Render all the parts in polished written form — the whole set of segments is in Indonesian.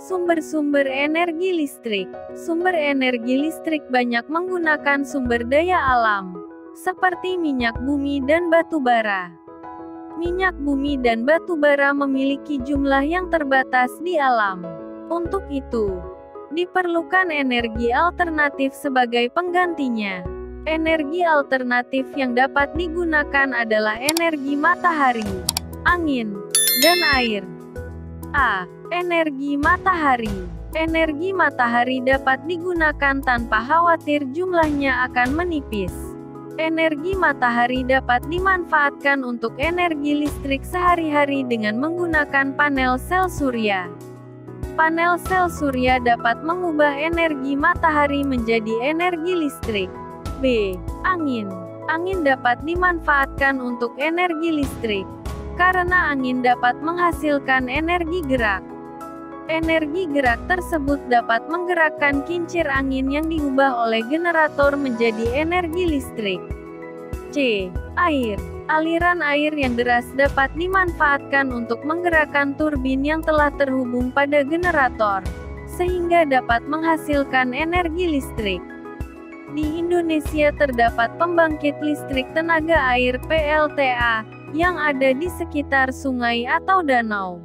Sumber-sumber energi listrik. Sumber energi listrik banyak menggunakan sumber daya alam, seperti minyak bumi dan batu bara. Minyak bumi dan batu bara memiliki jumlah yang terbatas di alam. Untuk itu, diperlukan energi alternatif sebagai penggantinya. Energi alternatif yang dapat digunakan adalah energi matahari, angin, dan air. A. Energi matahari. Energi matahari dapat digunakan tanpa khawatir jumlahnya akan menipis. Energi matahari dapat dimanfaatkan untuk energi listrik sehari-hari dengan menggunakan panel sel surya. Panel sel surya dapat mengubah energi matahari menjadi energi listrik. B. Angin. Angin dapat dimanfaatkan untuk energi listrik, karena angin dapat menghasilkan energi gerak. Energi gerak tersebut dapat menggerakkan kincir angin yang diubah oleh generator menjadi energi listrik. C. Air. Aliran air yang deras dapat dimanfaatkan untuk menggerakkan turbin yang telah terhubung pada generator, sehingga dapat menghasilkan energi listrik. Di Indonesia terdapat pembangkit listrik tenaga air (PLTA) yang ada di sekitar sungai atau danau.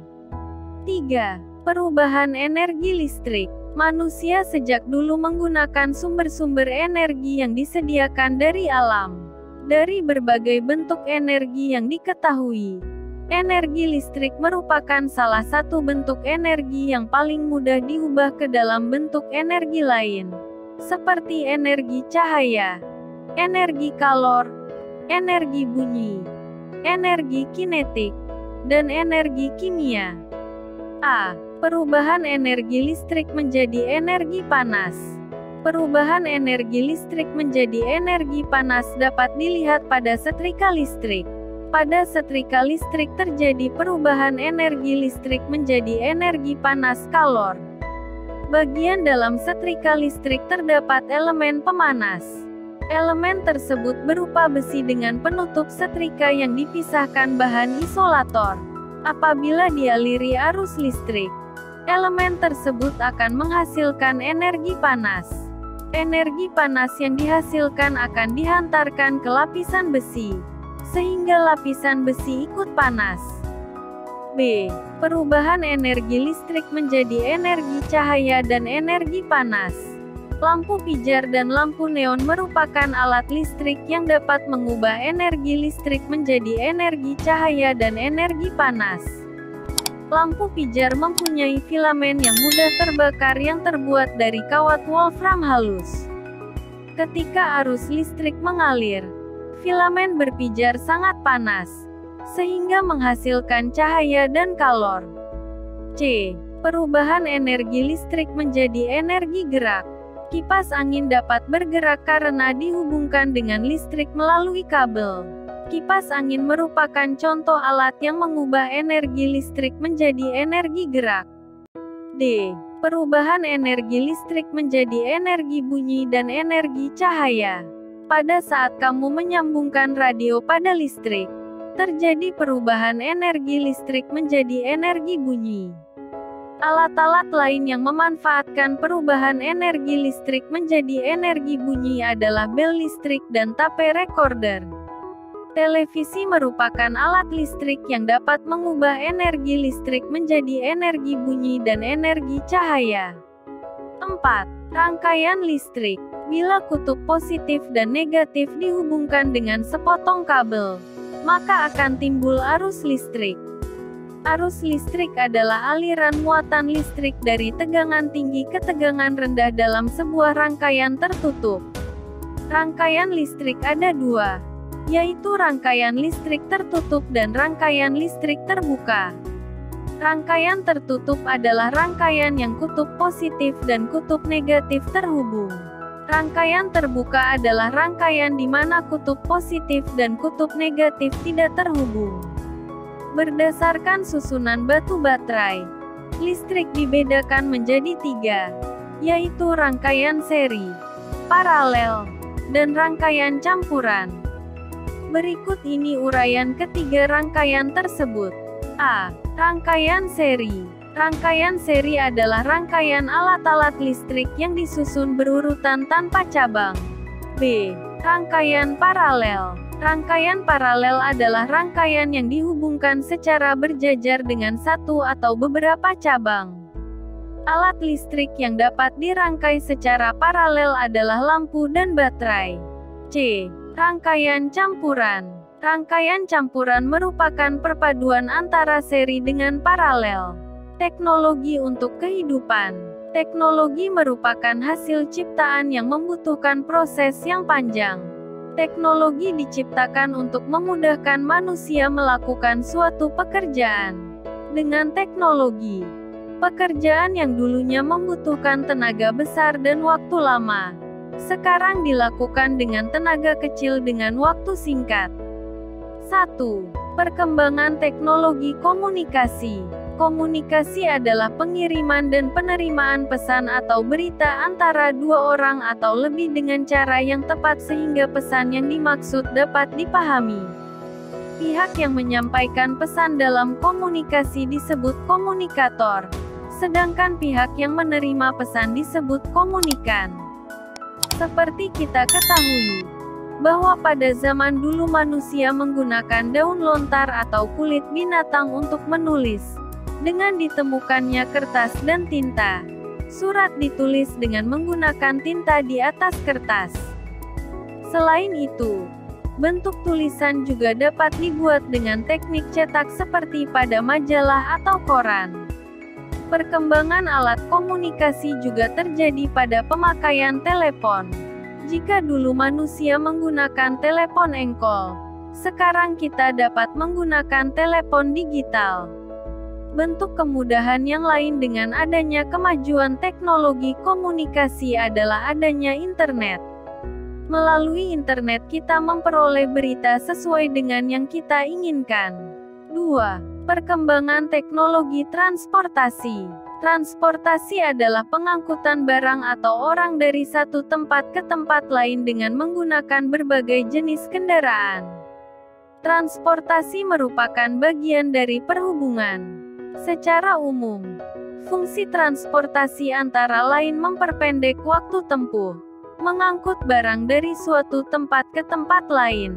3. Perubahan energi listrik. Manusia sejak dulu menggunakan sumber-sumber energi yang disediakan dari alam. Dari berbagai bentuk energi yang diketahui, energi listrik merupakan salah satu bentuk energi yang paling mudah diubah ke dalam bentuk energi lain, seperti energi cahaya, energi kalor, energi bunyi, energi kinetik, dan energi kimia. A. Perubahan energi listrik menjadi energi panas. Perubahan energi listrik menjadi energi panas dapat dilihat pada setrika listrik. Pada setrika listrik terjadi perubahan energi listrik menjadi energi panas kalor. Bagian dalam setrika listrik terdapat elemen pemanas. Elemen tersebut berupa besi dengan penutup setrika yang dipisahkan bahan isolator. Apabila dialiri arus listrik, elemen tersebut akan menghasilkan energi panas. Energi panas yang dihasilkan akan dihantarkan ke lapisan besi, sehingga lapisan besi ikut panas. B. Perubahan energi listrik menjadi energi cahaya dan energi panas. Lampu pijar dan lampu neon merupakan alat listrik yang dapat mengubah energi listrik menjadi energi cahaya dan energi panas. Lampu pijar mempunyai filamen yang mudah terbakar yang terbuat dari kawat wolfram halus. Ketika arus listrik mengalir, filamen berpijar sangat panas, sehingga menghasilkan cahaya dan kalor. C. Perubahan energi listrik menjadi energi gerak. Kipas angin dapat bergerak karena dihubungkan dengan listrik melalui kabel. Kipas angin merupakan contoh alat yang mengubah energi listrik menjadi energi gerak. D. Perubahan energi listrik menjadi energi bunyi dan energi cahaya. Pada saat kamu menyambungkan radio pada listrik, terjadi perubahan energi listrik menjadi energi bunyi. Alat-alat lain yang memanfaatkan perubahan energi listrik menjadi energi bunyi adalah bel listrik dan tape recorder. Televisi merupakan alat listrik yang dapat mengubah energi listrik menjadi energi bunyi dan energi cahaya. 4. Rangkaian listrik. Bila kutub positif dan negatif dihubungkan dengan sepotong kabel, maka akan timbul arus listrik. Arus listrik adalah aliran muatan listrik dari tegangan tinggi ke tegangan rendah dalam sebuah rangkaian tertutup. Rangkaian listrik ada dua, yaitu rangkaian listrik tertutup dan rangkaian listrik terbuka. Rangkaian tertutup adalah rangkaian yang kutub positif dan kutub negatif terhubung. Rangkaian terbuka adalah rangkaian di mana kutub positif dan kutub negatif tidak terhubung. Berdasarkan susunan batu baterai, listrik dibedakan menjadi 3, yaitu rangkaian seri, paralel, dan rangkaian campuran. Berikut ini uraian ketiga rangkaian tersebut. A. Rangkaian seri. Rangkaian seri adalah rangkaian alat-alat listrik yang disusun berurutan tanpa cabang. B. Rangkaian paralel. Rangkaian paralel adalah rangkaian yang dihubungkan secara berjajar dengan satu atau beberapa cabang. Alat listrik yang dapat dirangkai secara paralel adalah lampu dan baterai. C. Rangkaian campuran. Rangkaian campuran merupakan perpaduan antara seri dengan paralel. Teknologi untuk kehidupan. Teknologi merupakan hasil ciptaan yang membutuhkan proses yang panjang. Teknologi diciptakan untuk memudahkan manusia melakukan suatu pekerjaan. Dengan teknologi, pekerjaan yang dulunya membutuhkan tenaga besar dan waktu lama, sekarang dilakukan dengan tenaga kecil dengan waktu singkat. 1. Perkembangan teknologi komunikasi. Komunikasi adalah pengiriman dan penerimaan pesan atau berita antara dua orang atau lebih dengan cara yang tepat sehingga pesan yang dimaksud dapat dipahami. Pihak yang menyampaikan pesan dalam komunikasi disebut komunikator, sedangkan pihak yang menerima pesan disebut komunikan. Seperti kita ketahui, bahwa pada zaman dulu manusia menggunakan daun lontar atau kulit binatang untuk menulis. Dengan ditemukannya kertas dan tinta, surat ditulis dengan menggunakan tinta di atas kertas. Selain itu, bentuk tulisan juga dapat dibuat dengan teknik cetak seperti pada majalah atau koran. Perkembangan alat komunikasi juga terjadi pada pemakaian telepon. Jika dulu manusia menggunakan telepon engkol, sekarang kita dapat menggunakan telepon digital. Bentuk kemudahan yang lain dengan adanya kemajuan teknologi komunikasi adalah adanya internet. Melalui internet kita memperoleh berita sesuai dengan yang kita inginkan. 2. Perkembangan teknologi transportasi. Transportasi adalah pengangkutan barang atau orang dari satu tempat ke tempat lain dengan menggunakan berbagai jenis kendaraan. Transportasi merupakan bagian dari perhubungan. Secara umum, fungsi transportasi antara lain memperpendek waktu tempuh, mengangkut barang dari suatu tempat ke tempat lain.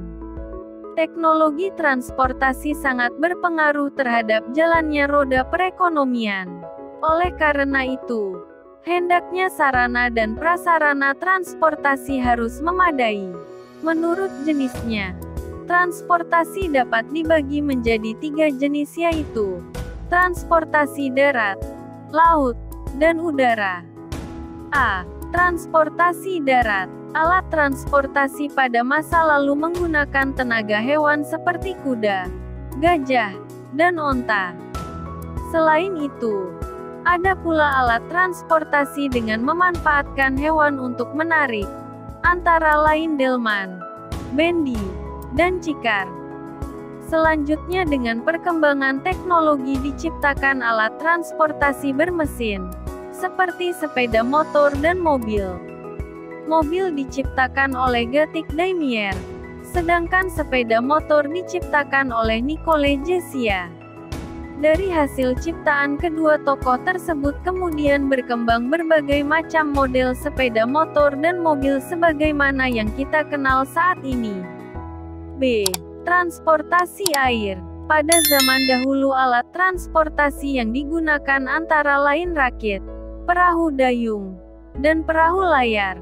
Teknologi transportasi sangat berpengaruh terhadap jalannya roda perekonomian. Oleh karena itu, hendaknya sarana dan prasarana transportasi harus memadai. Menurut jenisnya, transportasi dapat dibagi menjadi 3 jenis yaitu transportasi darat, laut, dan udara. A. Transportasi darat. Alat transportasi pada masa lalu menggunakan tenaga hewan seperti kuda, gajah, dan onta. Selain itu, ada pula alat transportasi dengan memanfaatkan hewan untuk menarik, antara lain delman, bendi, dan cikar. Selanjutnya dengan perkembangan teknologi diciptakan alat transportasi bermesin, seperti sepeda motor dan mobil. Mobil diciptakan oleh Gatik Daimier, sedangkan sepeda motor diciptakan oleh Nicole Jessia. Dari hasil ciptaan kedua tokoh tersebut kemudian berkembang berbagai macam model sepeda motor dan mobil sebagaimana yang kita kenal saat ini. B. Transportasi air. Pada zaman dahulu alat transportasi yang digunakan antara lain rakit, perahu dayung, dan perahu layar.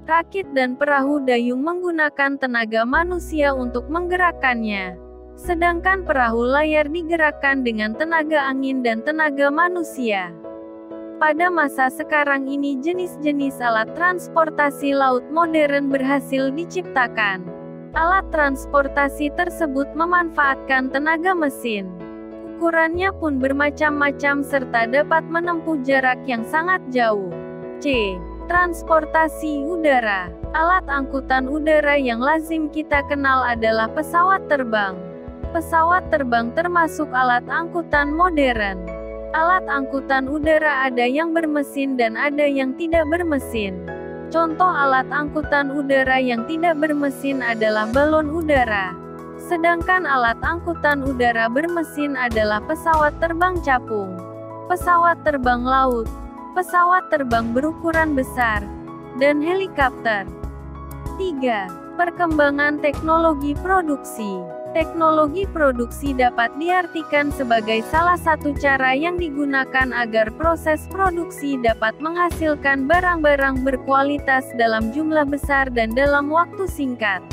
Rakit dan perahu dayung menggunakan tenaga manusia untuk menggerakkannya, sedangkan perahu layar digerakkan dengan tenaga angin dan tenaga manusia. Pada masa sekarang ini jenis-jenis alat transportasi laut modern berhasil diciptakan. Alat transportasi tersebut memanfaatkan tenaga mesin. Ukurannya pun bermacam-macam serta dapat menempuh jarak yang sangat jauh. C. Transportasi udara. Alat angkutan udara yang lazim kita kenal adalah pesawat terbang. Pesawat terbang termasuk alat angkutan modern. Alat angkutan udara ada yang bermesin dan ada yang tidak bermesin. Contoh alat angkutan udara yang tidak bermesin adalah balon udara. Sedangkan alat angkutan udara bermesin adalah pesawat terbang capung, pesawat terbang laut, pesawat terbang berukuran besar, dan helikopter. 3. Perkembangan teknologi produksi. Teknologi produksi dapat diartikan sebagai salah satu cara yang digunakan agar proses produksi dapat menghasilkan barang-barang berkualitas dalam jumlah besar dan dalam waktu singkat.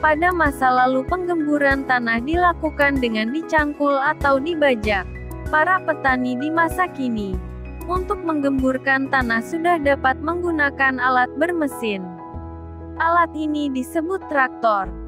Pada masa lalu penggemburan tanah dilakukan dengan dicangkul atau dibajak. Para petani di masa kini, untuk menggemburkan tanah sudah dapat menggunakan alat bermesin. Alat ini disebut traktor.